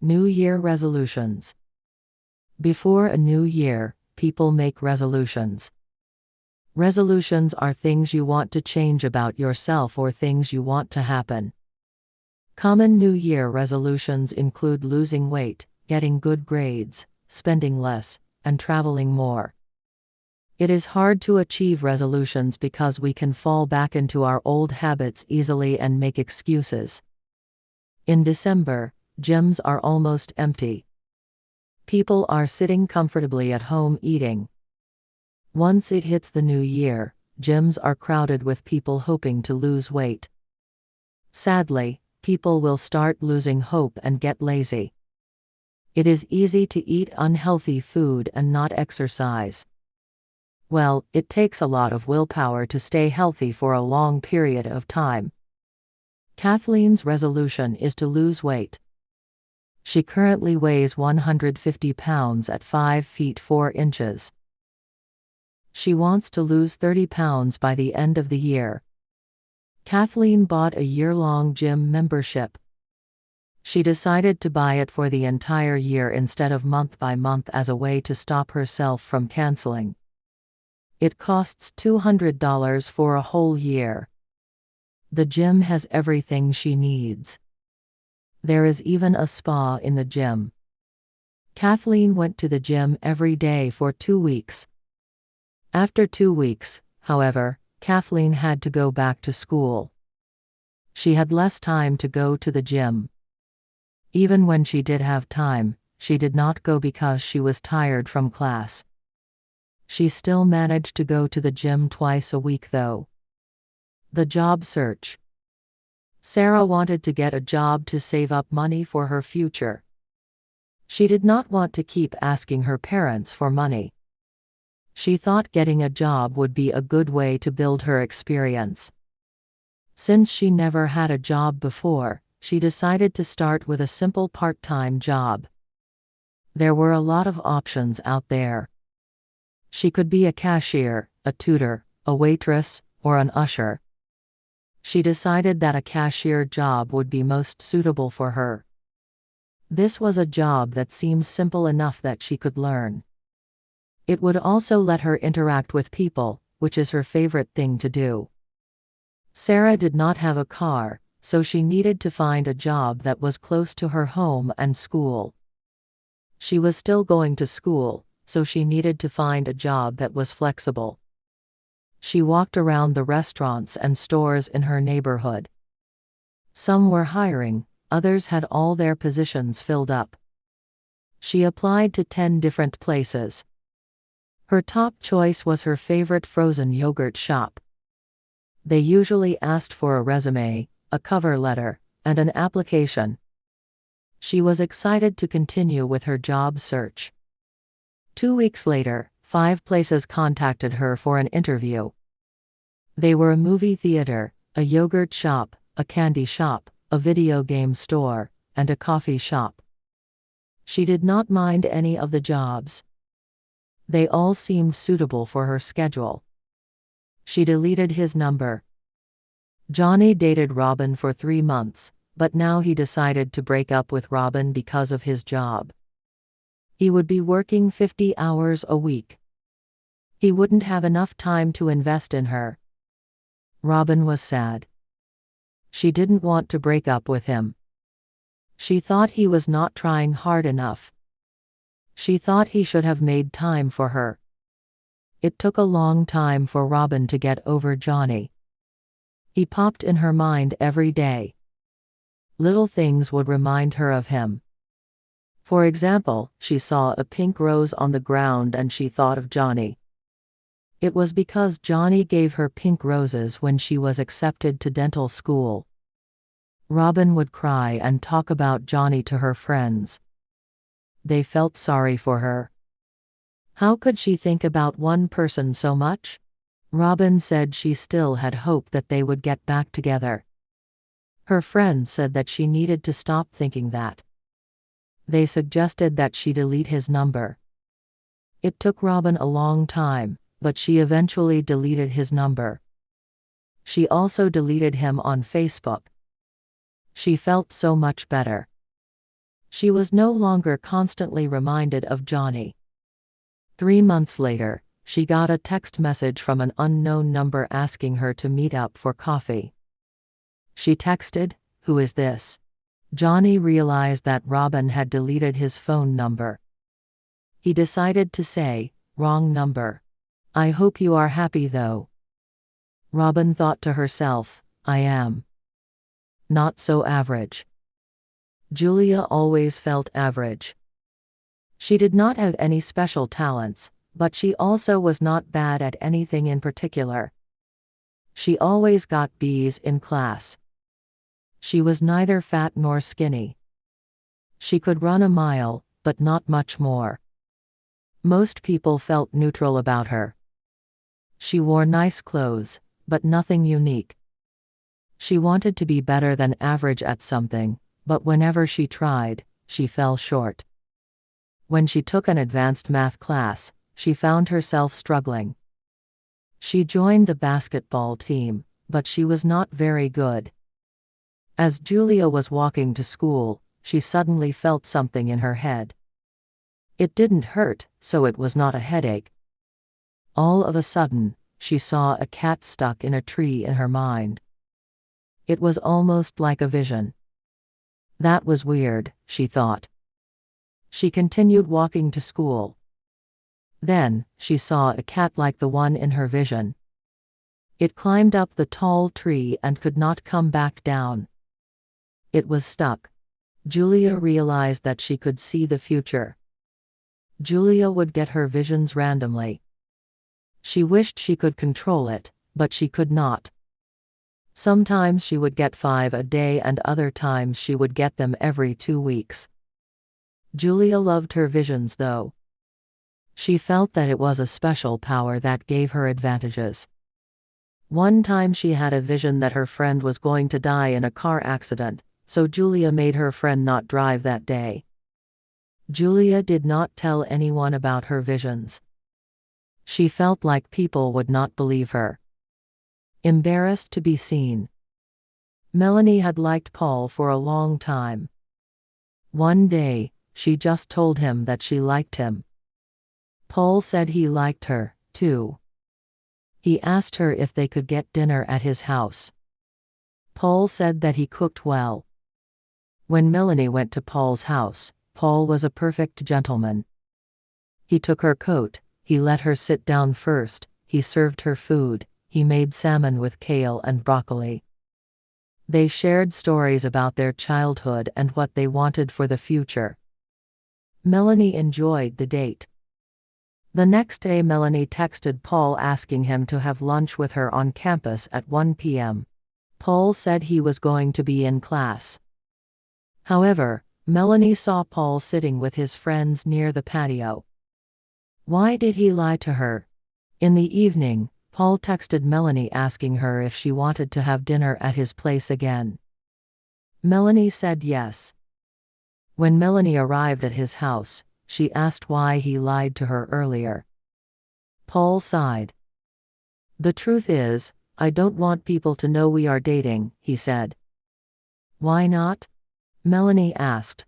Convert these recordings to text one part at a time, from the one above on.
New Year resolutions. Before a new year, people make resolutions. Resolutions are things you want to change about yourself or things you want to happen. Common New Year resolutions include losing weight, getting good grades, spending less, and traveling more. It is hard to achieve resolutions because we can fall back into our old habits easily and make excuses. In December, gyms are almost empty. People are sitting comfortably at home eating. Once it hits the new year, gyms are crowded with people hoping to lose weight. Sadly, people will start losing hope and get lazy. It is easy to eat unhealthy food and not exercise. Well, it takes a lot of willpower to stay healthy for a long period of time. Kathleen's resolution is to lose weight. She currently weighs 150 pounds at 5 feet 4 inches. She wants to lose 30 pounds by the end of the year. Kathleen bought a year-long gym membership. She decided to buy it for the entire year instead of month by month as a way to stop herself from canceling. It costs $200 for a whole year. The gym has everything she needs. There is even a spa in the gym. Kathleen went to the gym every day for 2 weeks. After 2 weeks, however, Kathleen had to go back to school. She had less time to go to the gym. Even when she did have time, she did not go because she was tired from class. She still managed to go to the gym twice a week though. The job search. Sarah wanted to get a job to save up money for her future. She did not want to keep asking her parents for money. She thought getting a job would be a good way to build her experience. Since she never had a job before, she decided to start with a simple part-time job. There were a lot of options out there. She could be a cashier, a tutor, a waitress, or an usher. She decided that a cashier job would be most suitable for her. This was a job that seemed simple enough that she could learn. It would also let her interact with people, which is her favorite thing to do. Sarah did not have a car, so she needed to find a job that was close to her home and school. She was still going to school, so she needed to find a job that was flexible. She walked around the restaurants and stores in her neighborhood. Some were hiring, others had all their positions filled up. She applied to 10 different places. Her top choice was her favorite frozen yogurt shop. They usually asked for a resume, a cover letter, and an application. She was excited to continue with her job search. 2 weeks later, 5 places contacted her for an interview. They were a movie theater, a yogurt shop, a candy shop, a video game store, and a coffee shop. She did not mind any of the jobs. They all seemed suitable for her schedule. She deleted his number. Johnny dated Robin for 3 months, but now he decided to break up with Robin because of his job. He would be working 50 hours a week. He wouldn't have enough time to invest in her. Robin was sad. She didn't want to break up with him. She thought he was not trying hard enough. She thought he should have made time for her. It took a long time for Robin to get over Johnny. He popped in her mind every day. Little things would remind her of him. For example, she saw a pink rose on the ground and she thought of Johnny. It was because Johnny gave her pink roses when she was accepted to dental school. Robin would cry and talk about Johnny to her friends. They felt sorry for her. How could she think about one person so much? Robin said she still had hope that they would get back together. Her friends said that she needed to stop thinking that. They suggested that she delete his number. It took Robin a long time, but she eventually deleted his number. She also deleted him on Facebook. She felt so much better. She was no longer constantly reminded of Johnny. 3 months later, she got a text message from an unknown number asking her to meet up for coffee. She texted, "Who is this?" Johnny realized that Robin had deleted his phone number. He decided to say, "Wrong number. I hope you are happy though." Robin thought to herself, "I am. Not so average." Julia always felt average. She did not have any special talents, but she also was not bad at anything in particular. She always got B's in class. She was neither fat nor skinny. She could run a mile, but not much more. Most people felt neutral about her. She wore nice clothes, but nothing unique. She wanted to be better than average at something, but whenever she tried, she fell short. When she took an advanced math class, she found herself struggling. She joined the basketball team, but she was not very good. As Julia was walking to school, she suddenly felt something in her head. It didn't hurt, so it was not a headache. All of a sudden, she saw a cat stuck in a tree in her mind. It was almost like a vision. That was weird, she thought. She continued walking to school. Then, she saw a cat like the one in her vision. It climbed up the tall tree and could not come back down. It was stuck. Julia realized that she could see the future. Julia would get her visions randomly. She wished she could control it, but she could not. Sometimes she would get 5 a day and other times she would get them every 2 weeks. Julia loved her visions though. She felt that it was a special power that gave her advantages. One time she had a vision that her friend was going to die in a car accident, so Julia made her friend not drive that day. Julia did not tell anyone about her visions. She felt like people would not believe her. Embarrassed to be seen. Melanie had liked Paul for a long time. One day, she just told him that she liked him. Paul said he liked her, too. He asked her if they could get dinner at his house. Paul said that he cooked well. When Melanie went to Paul's house, Paul was a perfect gentleman. He took her coat, he let her sit down first, he served her food, he made salmon with kale and broccoli. They shared stories about their childhood and what they wanted for the future. Melanie enjoyed the date. The next day Melanie texted Paul asking him to have lunch with her on campus at 1 p.m. Paul said he was going to be in class. However, Melanie saw Paul sitting with his friends near the patio. Why did he lie to her? In the evening, Paul texted Melanie asking her if she wanted to have dinner at his place again. Melanie said yes. When Melanie arrived at his house, she asked why he lied to her earlier. Paul sighed. "The truth is, I don't want people to know we are dating," he said. "Why not?" Melanie asked.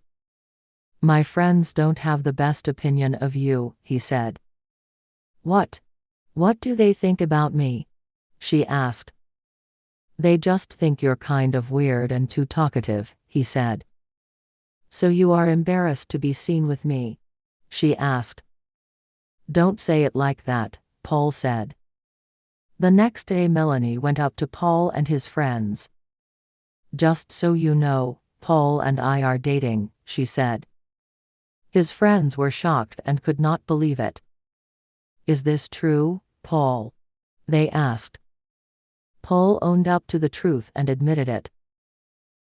"My friends don't have the best opinion of you," he said. "What? What do they think about me?" she asked. "They just think you're kind of weird and too talkative," he said. "So you are embarrassed to be seen with me?" she asked. "Don't say it like that," Paul said. The next day Melanie went up to Paul and his friends. "Just so you know, Paul and I are dating," she said. His friends were shocked and could not believe it. "Is this true, Paul?" they asked. Paul owned up to the truth and admitted it.